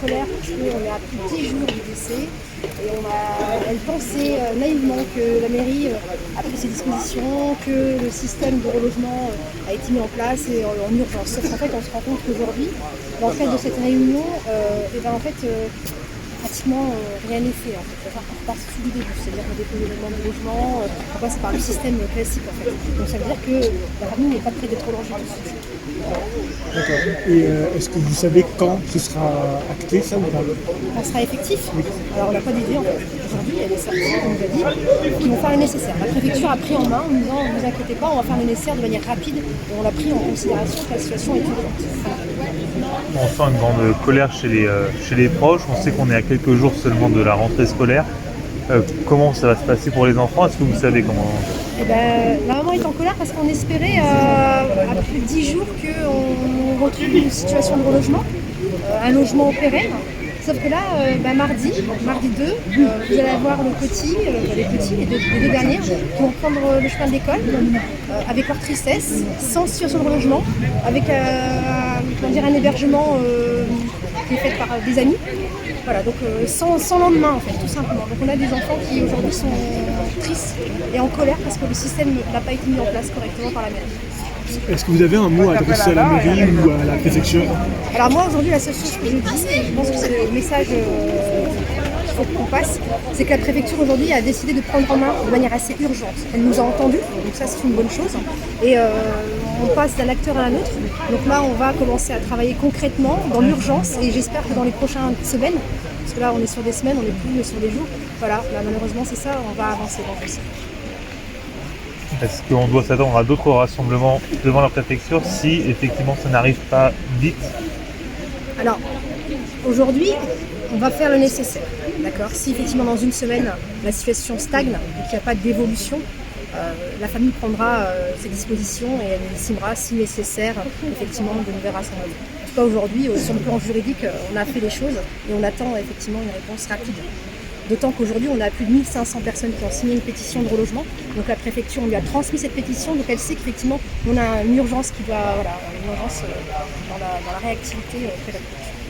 colère parce qu'on est à plus de 10 jours du décès et elle pensait naïvement que la mairie a pris ses dispositions, que le système de relogement a été mis en place et en urgence. Sauf qu'en fait, on se rend compte qu'aujourd'hui, dans le cadre de cette réunion, pratiquement rien n'est fait en fait. On passe tout du début, c'est-à-dire qu'on dépose le demande de logement, on passe par le système classique en fait. Donc ça veut dire que la famille n'est pas près d'être prolongée tout de suite. D'accord. Et est-ce que vous savez quand ce sera acté, ça ou pas? On sera effectif. Alors on n'a pas d'idée en fait. Aujourd'hui, elle est sortie, on nous a dit qu'ils vont faire le nécessaire. La préfecture a pris en main en nous disant ne vous inquiétez pas, on va faire le nécessaire de manière rapide et on l'a pris en considération que la situation est urgente. On sent une grande colère chez les proches. On sait qu'on est à quelques jours seulement de la rentrée scolaire. Comment ça va se passer pour les enfants? Est-ce que vous savez comment? La maman est en colère parce qu'on espérait à plus de 10 jours qu'on retrouve une situation de relogement, un logement pérenne. Sauf que là, mardi 2, vous allez avoir les petits, les deux derniers, qui vont prendre le chemin de l'école avec leur tristesse, sans situation de relogement, avec un hébergement qui est fait par des amis. Voilà, donc sans lendemain en fait, tout simplement. Donc on a des enfants qui aujourd'hui sont tristes et en colère parce que le système n'a pas été mis en place correctement par la mairie. Est-ce que vous avez un mot à adresser à la mairie ou à la préfecture? Alors moi aujourd'hui la seule chose que je dis, et je pense que c'est le message qu'il faut qu'on passe, c'est que la préfecture aujourd'hui a décidé de prendre en main de manière assez urgente. Elle nous a entendus, donc ça c'est une bonne chose. Et on passe d'un acteur à un autre. Donc là on va commencer à travailler concrètement dans l'urgence et j'espère que dans les prochaines semaines, parce que là on est sur des semaines, on n'est plus sur des jours, voilà, là, malheureusement c'est ça, on va avancer dans tout ça. Est-ce qu'on doit s'attendre à d'autres rassemblements devant la préfecture si effectivement ça n'arrive pas vite? Alors, aujourd'hui, on va faire le nécessaire, d'accord? Si effectivement dans une semaine, la situation stagne et qu'il n'y a pas d'évolution, la famille prendra ses dispositions et elle estimera si nécessaire effectivement de nouveaux rassemblements. En tout cas aujourd'hui, sur le plan juridique, on a fait les choses et on attend effectivement une réponse rapide. D'autant qu'aujourd'hui, on a plus de 1500 personnes qui ont signé une pétition de relogement. Donc la préfecture, on lui a transmis cette pétition, donc elle sait qu'effectivement, on a une urgence qui doit, une urgence dans la réactivité auprès de la préfecture.